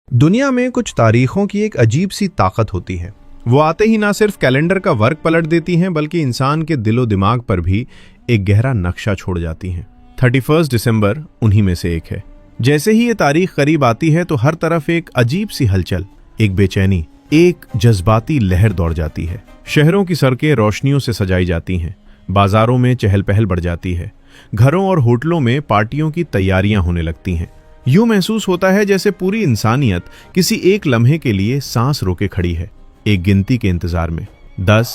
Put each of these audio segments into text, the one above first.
दुनिया में कुछ तारीखों की एक अजीब सी ताकत होती है। वो आते ही ना सिर्फ कैलेंडर का वर्क पलट देती हैं बल्कि इंसान के दिलो दिमाग पर भी एक गहरा नक्शा छोड़ जाती हैं। 31 दिसंबर उन्हीं में से एक है। जैसे ही ये तारीख करीब आती है तो हर तरफ एक अजीब सी हलचल, एक बेचैनी, एक जज्बाती लहर दौड़ जाती है। शहरों की सड़कें रोशनियों से सजाई जाती हैं, बाजारों में चहल पहल बढ़ जाती है, घरों और होटलों में पार्टियों की तैयारियां होने लगती हैं। यूं महसूस होता है जैसे पूरी इंसानियत किसी एक लम्हे के लिए सांस रोके खड़ी है, एक गिनती के इंतजार में। 10,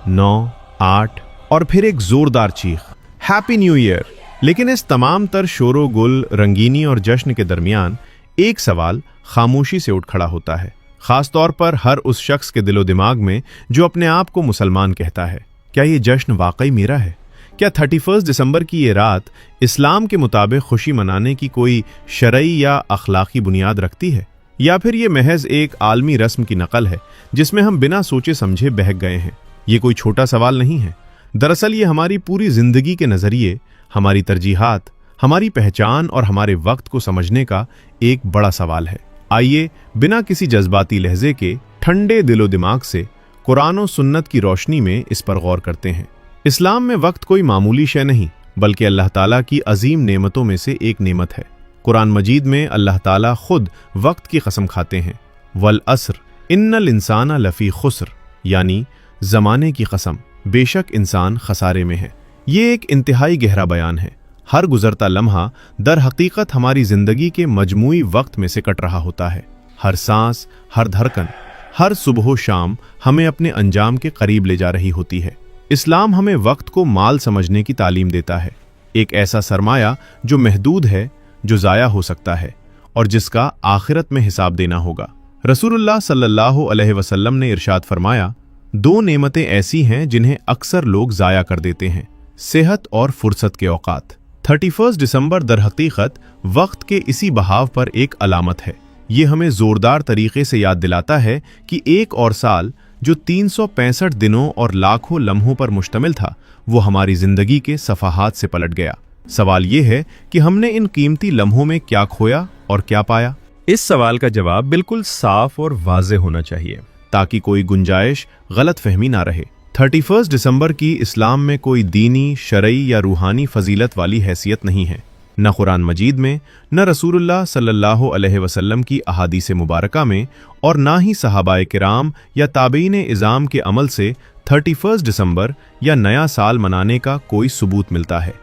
9, 8 और फिर एक जोरदार चीख, हैप्पी न्यू ईयर। लेकिन इस तमाम तर शोरो गुल, रंगीनी और जश्न के दरमियान एक सवाल खामोशी से उठ खड़ा होता है, खासतौर पर हर उस शख्स के दिलो दिमाग में जो अपने आप को मुसलमान कहता है। क्या ये जश्न वाकई मेरा है? क्या 31 दिसंबर की ये रात इस्लाम के मुताबिक खुशी मनाने की कोई शरई या अखलाकी बुनियाद रखती है, या फिर ये महज एक आलमी रस्म की नकल है जिसमें हम बिना सोचे समझे बहक गए हैं? ये कोई छोटा सवाल नहीं है। दरअसल ये हमारी पूरी जिंदगी के नजरिए, हमारी तरजीहात, हमारी पहचान और हमारे वक्त को समझने का एक बड़ा सवाल है। आइए बिना किसी जज्बाती लहजे के ठंडे दिलो दिमाग से कुरान और सुन्नत की रोशनी में इस पर गौर करते हैं। इस्लाम में वक्त कोई मामूली शय नहीं बल्कि अल्लाह ताला की अजीम नेमतों में से एक नेमत है। कुरान मजीद में अल्लाह ताला खुद वक्त की कसम खाते हैं, वल अस्र इन्नल इंसाना लफी खुस्र, यानी जमाने की कसम, बेशक इंसान खसारे में है। ये एक इंतहाई गहरा बयान है। हर गुजरता लम्हा दर हकीकत हमारी जिंदगी के मजमूई वक्त में से कट रहा होता है। हर सांस, हर धड़कन, हर सुबह शाम हमें अपने अंजाम के करीब ले जा रही होती है। इस्लाम हमें वक्त को माल समझने की तालीम देता है, एक ऐसा सरमाया जो महदूद है, जो ज़ाया हो सकता है और जिसका आखिरत में हिसाब देना होगा। रसूलुल्लाह सल्लल्लाहु अलैहि वसल्लम ने इरशाद फरमाया, 2 नेमतें ऐसी हैं जिन्हें अक्सर लोग ज़ाया कर देते हैं, सेहत और फुर्सत के औकात। 31 दिसंबर दर हकीकत वक्त के इसी बहाव पर एक अलामत है। ये हमें ज़ोरदार तरीके से याद दिलाता है कि एक और साल जो 365 दिनों और लाखों लम्हों पर मुश्तमिल था, वो हमारी जिंदगी के सफ़हात से पलट गया। सवाल ये है कि हमने इन कीमती लम्हों में क्या खोया और क्या पाया? इस सवाल का जवाब बिल्कुल साफ और वाज़ेह होना चाहिए ताकि कोई गुंजाइश, गलत फहमी ना रहे। 31 दिसंबर की इस्लाम में कोई दीनी, शरई या रूहानी फजीलत वाली हैसियत नहीं है। न कुरान मजीद में, न रसूलुल्लाह सल्लल्लाहु अलैहि वसल्लम की अहादीस मुबारका में, और ना ही सहाबाए किराम या ताबईन इज़ाम के अमल से 31 दिसंबर या नया साल मनाने का कोई सबूत मिलता है।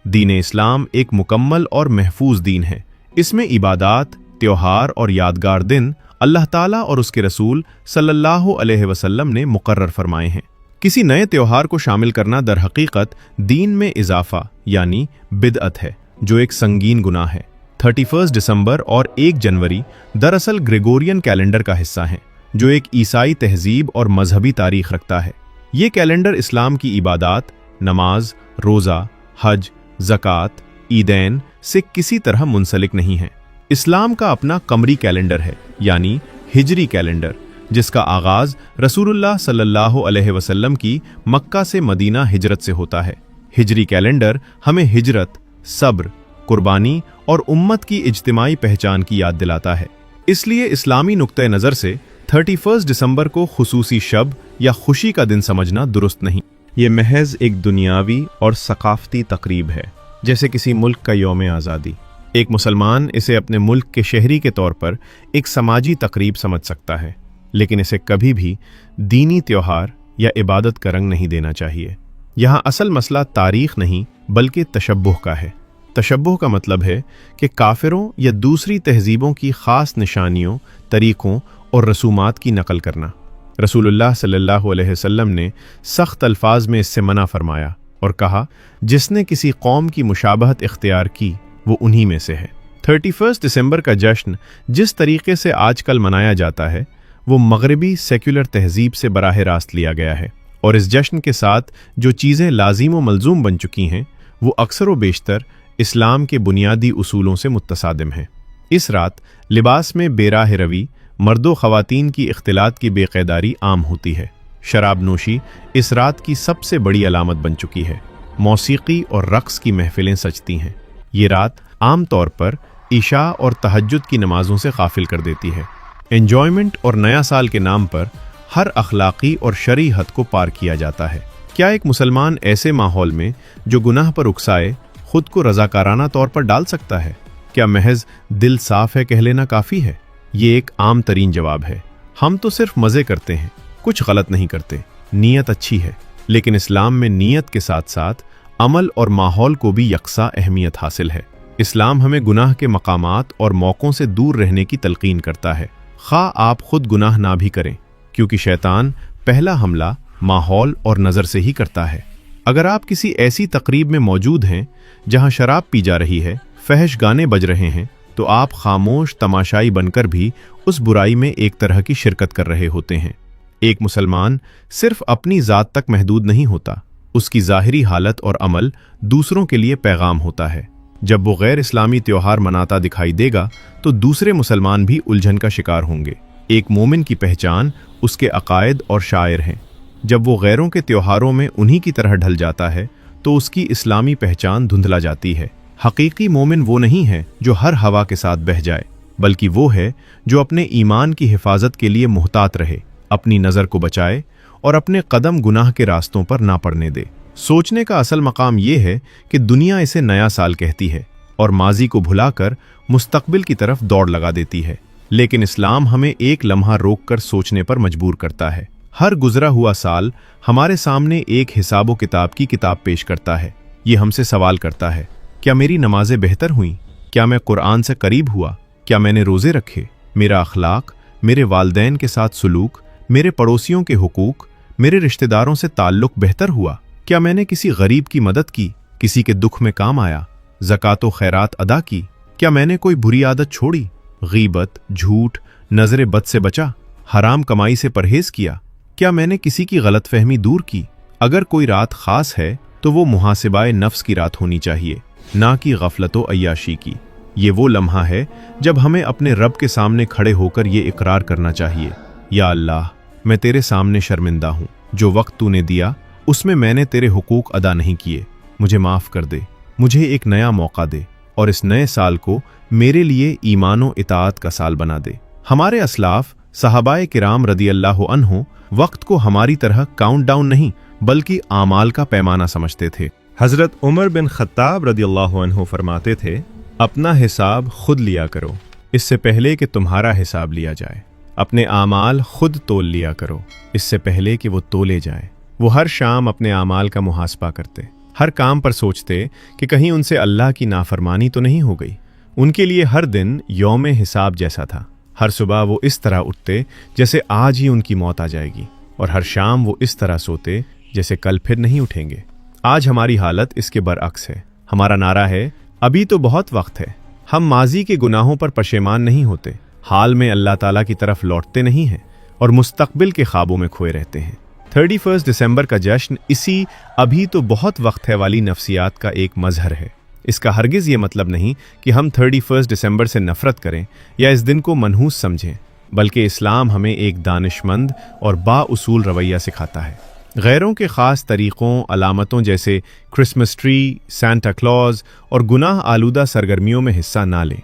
दीन इस्लाम एक मुकम्मल और महफूज दीन है। इसमें इबादात, त्योहार और यादगार दिन अल्लाह ताला और उसके रसूल सल्लल्लाहु अलैहि वसल्लम ने मुकर्रर फरमाए हैं। किसी नए त्योहार को शामिल करना दर हकीकत दीन में इजाफा यानी बिदअत है, जो एक संगीन गुनाह है। 31 दिसंबर और 1 जनवरी दरअसल ग्रेगोरियन कैलेंडर का हिस्सा हैं, जो एक ईसाई तहजीब और मजहबी तारीख रखता है। ये कैलेंडर इस्लाम की इबादात, नमाज, रोज़ा, हज, ज़कात, ईदैन से किसी तरह मुंसलिक नहीं है। इस्लाम का अपना कमरी कैलेंडर है, यानी हिजरी कैलेंडर, जिसका आगाज़ रसूलुल्लाह सल्लल्लाहु अलैहि वसल्लम की मक्का से मदीना हिजरत से होता है। हिजरी कैलेंडर हमें हिजरत, सब्र, कुर्बानी और उम्मत की इज्तिमाई पहचान की याद दिलाता है। इसलिए इस्लामी नुक्ते नज़र से 31 दिसंबर को खुसूसी शब या खुशी का दिन समझना दुरुस्त नहीं। ये महज एक दुनियावी और सकाफती तकरीब है, जैसे किसी मुल्क का यौम आज़ादी। एक मुसलमान इसे अपने मुल्क के शहरी के तौर पर एक समाजी तकरीब समझ सकता है, लेकिन इसे कभी भी दीनी त्योहार या इबादत का रंग नहीं देना चाहिए। यहाँ असल मसला तारीख नहीं बल्कि तशब्बुह का है। तशब्बुह का मतलब है कि काफिरों या दूसरी तहजीबों की ख़ास निशानियों, तरीक़ों और रसूमात की नकल करना। रसूलुल्लाह सल्लल्लाहु अलैहि वसल्लम ने सख्त अल्फाज में इससे मना फरमाया और कहा, जिसने किसी कौम की मुशाबहत इख्तियार की वो उन्हीं में से है। 31 दिसंबर का जश्न जिस तरीके से आजकल मनाया जाता है वो मगरबी सेक्युलर तहजीब से बराह रास्त लिया गया है, और इस जश्न के साथ जो चीज़ें लाजिम व मलजूम बन चुकी हैं वो अक्सर व बेशतर इस्लाम के बुनियादी उसूलों से मुत्तसादिम हैं। इस रात लिबास में बेराह रवी, मर्दों ख़वातीन की इख्तिलात की बेक़ैदारी आम होती है। शराब नोशी इस रात की सबसे बड़ी अलामत बन चुकी है। मौसीकी और रक़्स की महफिलें सजती हैं। ये रात आम तौर पर इशा और तहज्जुद की नमाज़ों से गाफिल कर देती है। एंजॉयमेंट और नया साल के नाम पर हर अखलाकी और शरई हद को पार किया जाता है। क्या एक मुसलमान ऐसे माहौल में जो गुनाह पर उकसाए खुद को रजाकाराना तौर पर डाल सकता है? क्या महज दिल साफ है कह लेना काफ़ी है? ये एक आम तरीन जवाब है। हम तो सिर्फ मज़े करते हैं, कुछ गलत नहीं करते, नीयत अच्छी है। लेकिन इस्लाम में नीयत के साथ साथ अमल और माहौल को भी यकसा अहमियत हासिल है। इस्लाम हमें गुनाह के मकामात और मौक़ों से दूर रहने की तलकीन करता है, खा आप खुद गुनाह ना भी करें, क्योंकि शैतान पहला हमला माहौल और नज़र से ही करता है। अगर आप किसी ऐसी तकरीब में मौजूद हैं जहां शराब पी जा रही है, फहश गाने बज रहे हैं, तो आप खामोश तमाशाई बनकर भी उस बुराई में एक तरह की शिरकत कर रहे होते हैं। एक मुसलमान सिर्फ अपनी ज़ात तक महदूद नहीं होता, उसकी ज़ाहिरी हालत और अमल दूसरों के लिए पैगाम होता है। जब वो गैर इस्लामी त्योहार मनाता दिखाई देगा तो दूसरे मुसलमान भी उलझन का शिकार होंगे। एक मोमिन की पहचान उसके अकायद और शायर हैं। जब वो गैरों के त्योहारों में उन्हीं की तरह ढल जाता है तो उसकी इस्लामी पहचान धुंधला जाती है। हकीकी मोमिन वो नहीं है जो हर हवा के साथ बह जाए, बल्कि वो है जो अपने ईमान की हिफाजत के लिए मुहतात रहे, अपनी नज़र को बचाए और अपने कदम गुनाह के रास्तों पर ना पड़ने दे। सोचने का असल मकाम ये है कि दुनिया इसे नया साल कहती है और माजी को भुलाकर मुस्तकबिल की तरफ दौड़ लगा देती है। लेकिन इस्लाम हमें एक लम्हा रोक कर सोचने पर मजबूर करता है। हर गुजरा हुआ साल हमारे सामने एक हिसाबो किताब की किताब पेश करता है। ये हमसे सवाल करता है, क्या मेरी नमाजें बेहतर हुईं? क्या मैं कुरान से करीब हुआ? क्या मैंने रोज़े रखे? मेरा अखलाक, मेरे वालदैन के साथ सुलूक, मेरे पड़ोसियों के हुकूक, मेरे रिश्तेदारों से ताल्लुक़ बेहतर हुआ? क्या मैंने किसी गरीब की मदद की, किसी के दुख में काम आया, ज़कात व खैरात अदा की? क्या मैंने कोई बुरी आदत छोड़ी, गीबत, झूठ, नज़र बद से बचा, हराम कमाई से परहेज़ किया? क्या मैंने किसी की गलतफहमी दूर की? अगर कोई रात ख़ास है तो वो मुहासिबाए नफ्स की रात होनी चाहिए, ना कि गफलत व अय्याशी की। ये वो लम्हा है जब हमें अपने रब के सामने खड़े होकर ये इकरार करना चाहिए, या अल्लाह, मैं तेरे सामने शर्मिंदा हूँ। जो वक्त तूने दिया उसमें मैंने तेरे हुकूक अदा नहीं किए, मुझे माफ़ कर दे, मुझे एक नया मौका दे और इस नए साल को मेरे लिए ईमानो इताअत का साल बना दे। हमारे असलाफ सहाबाए किराम रदियल्लाहु अन्हु वक्त को हमारी तरह काउंटडाउन नहीं बल्कि आमाल का पैमाना समझते थे। हज़रत उमर बिन खत्ताब रदियल्लाहु अन्हु फरमाते थे, अपना हिसाब खुद लिया करो इससे पहले कि तुम्हारा हिसाब लिया जाए। अपने आमाल खुद तोल लिया करो इससे पहले कि वो तोले जाए। वो हर शाम अपने आमाल का मुहासबा करते, हर काम पर सोचते कि कहीं उनसे अल्लाह की नाफरमानी तो नहीं हो गई। उनके लिए हर दिन यौम हिसाब जैसा था। हर सुबह वो इस तरह उठते जैसे आज ही उनकी मौत आ जाएगी, और हर शाम वो इस तरह सोते जैसे कल फिर नहीं उठेंगे। आज हमारी हालत इसके बरअक्स है। हमारा नारा है, अभी तो बहुत वक्त है। हम माजी के गुनाहों पर पशेमान नहीं होते, हाल में अल्लाह ताला की तरफ लौटते नहीं हैं और मुस्तकबिल के ख्वाबों में खोए रहते हैं। 31 दिसंबर का जश्न इसी अभी तो बहुत वक्त है वाली नफ्सियात का एक मजहर है। इसका हरगिज़ ये मतलब नहीं कि हम 31 दिसंबर से नफ़रत करें या इस दिन को मनहूस समझें, बल्कि इस्लाम हमें एक दानिशमंद और बाउसूल रवैया सिखाता है। गैरों के ख़ास तरीक़ों, अलामतों जैसे क्रिसमस ट्री, सांता क्लॉज और गुनाह आलूदा सरगर्मियों में हिस्सा ना लें।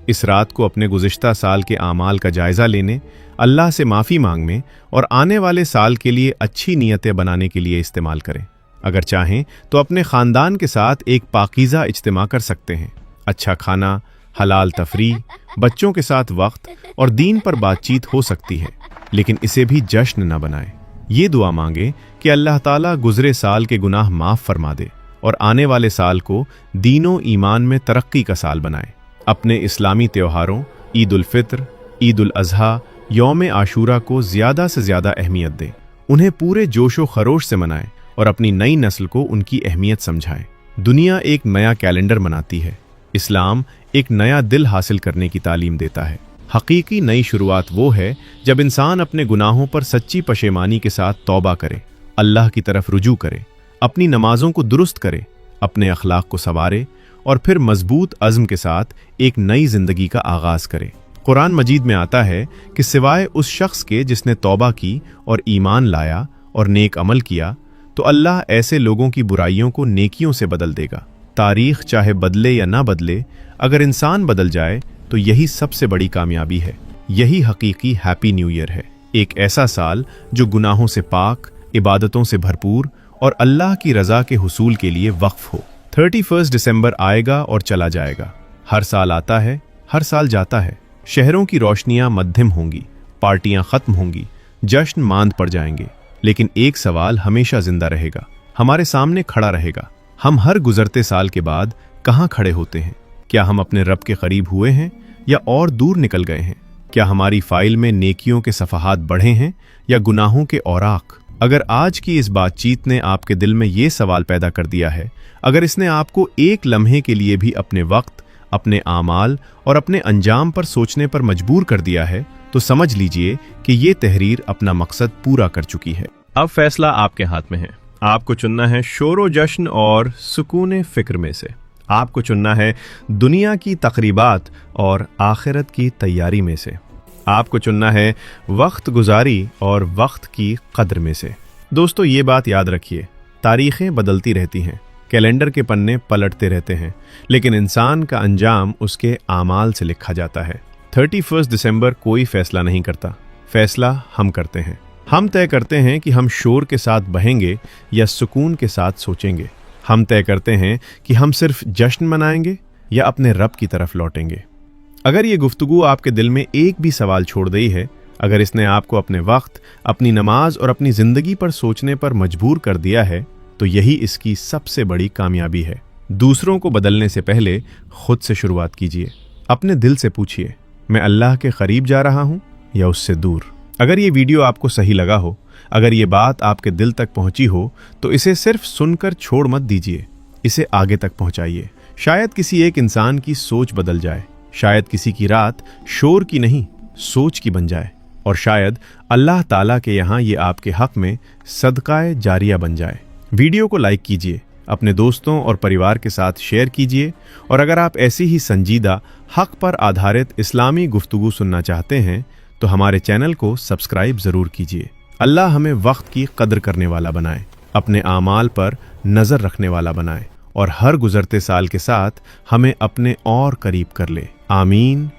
इस रात को अपने गुज़िश्ता साल के आमाल का जायज़ा लेने, अल्लाह से माफ़ी मांगने और आने वाले साल के लिए अच्छी नीयतें बनाने के लिए इस्तेमाल करें। अगर चाहें तो अपने ख़ानदान के साथ एक पाकीज़ा इज्तिमा कर सकते हैं। अच्छा खाना, हलाल तफरीह, बच्चों के साथ वक्त और दीन पर बातचीत हो सकती है, लेकिन इसे भी जश्न न बनाएं। ये दुआ मांगे कि अल्लाह ताला गुज़रे साल के गुनाह माफ़ फरमा दे और आने वाले साल को दीनों ईमान में तरक्की का साल बनाए। अपने इस्लामी त्योहारों ईद उल फित्र, ईद उल अज़हा, यौम आशूरा को ज़्यादा से ज़्यादा अहमियत दें। उन्हें पूरे जोशो खरोश से मनाएं और अपनी नई नस्ल को उनकी अहमियत समझाएं। दुनिया एक नया कैलेंडर मनाती है, इस्लाम एक नया दिल हासिल करने की तालीम देता है। हकीकी नई शुरुआत वो है जब इंसान अपने गुनाहों पर सच्ची पशेमानी के साथ तौबा करे, अल्लाह की तरफ रुजू करे, अपनी नमाजों को दुरुस्त करे, अपने अखलाक को संवारे और फिर मजबूत अज़्म के साथ एक नई ज़िंदगी का आगाज़ करे। कुरान मजीद में आता है कि सिवाय उस शख्स के जिसने तौबा की और ईमान लाया और नेक अमल किया, तो अल्लाह ऐसे लोगों की बुराइयों को नेकियों से बदल देगा। तारीख़ चाहे बदले या ना बदले, अगर इंसान बदल जाए तो यही सबसे बड़ी कामयाबी है। यही हकीकी हैप्पी न्यू ईयर है। एक ऐसा साल जो गुनाहों से पाक, इबादतों से भरपूर और अल्लाह की रजा के हुसूल के लिए वक्फ हो। 31 दिसंबर आएगा और चला जाएगा। हर साल आता है, हर साल जाता है। शहरों की रोशनियां मध्यम होंगी, पार्टियां खत्म होंगी, जश्न मांद पड़ जाएंगे, लेकिन एक सवाल हमेशा जिंदा रहेगा, हमारे सामने खड़ा रहेगा। हम हर गुजरते साल के बाद कहाँ खड़े होते हैं? क्या हम अपने रब के करीब हुए हैं या और दूर निकल गए हैं? क्या हमारी फाइल में नेकियों के सफ़हात बढ़े हैं या गुनाहों के औराक? अगर आज की इस बातचीत ने आपके दिल में ये सवाल पैदा कर दिया है, अगर इसने आपको एक लम्हे के लिए भी अपने वक्त, अपने आमाल और अपने अंजाम पर सोचने पर मजबूर कर दिया है, तो समझ लीजिए कि ये तहरीर अपना मकसद पूरा कर चुकी है। अब फैसला आपके हाथ में है। आपको चुनना है शोरो जश्न और सुकून फिक्र में से। आपको चुनना है दुनिया की तकरीबात और आखिरत की तैयारी में से। आपको चुनना है वक्त गुजारी और वक्त की कद्र में से। दोस्तों, ये बात याद रखिए, तारीखें बदलती रहती हैं, कैलेंडर के पन्ने पलटते रहते हैं, लेकिन इंसान का अंजाम उसके आमाल से लिखा जाता है। 31 दिसंबर कोई फैसला नहीं करता, फैसला हम करते हैं। हम तय करते हैं कि हम शोर के साथ बहेंगे या सुकून के साथ सोचेंगे। हम तय करते हैं कि हम सिर्फ जश्न मनाएंगे या अपने रब की तरफ लौटेंगे। अगर ये गुफ्तगू आपके दिल में एक भी सवाल छोड़ गई है, अगर इसने आपको अपने वक्त, अपनी नमाज और अपनी ज़िंदगी पर सोचने पर मजबूर कर दिया है, तो यही इसकी सबसे बड़ी कामयाबी है। दूसरों को बदलने से पहले खुद से शुरुआत कीजिए। अपने दिल से पूछिए, मैं अल्लाह के करीब जा रहा हूँ या उससे दूर? अगर ये वीडियो आपको सही लगा हो, अगर ये बात आपके दिल तक पहुंची हो, तो इसे सिर्फ सुनकर छोड़ मत दीजिए, इसे आगे तक पहुंचाइए। शायद किसी एक इंसान की सोच बदल जाए, शायद किसी की रात शोर की नहीं, सोच की बन जाए, और शायद अल्लाह ताला के यहाँ ये आपके हक में सदकाए जारिया बन जाए। वीडियो को लाइक कीजिए, अपने दोस्तों और परिवार के साथ शेयर कीजिए, और अगर आप ऐसी ही संजीदा, हक पर आधारित इस्लामी गुफ्तगू सुनना चाहते हैं, तो हमारे चैनल को सब्सक्राइब ज़रूर कीजिए। अल्लाह हमें वक्त की कद्र करने वाला बनाए, अपने आमाल पर नज़र रखने वाला बनाए, और हर गुजरते साल के साथ हमें अपने और करीब कर ले। आमीन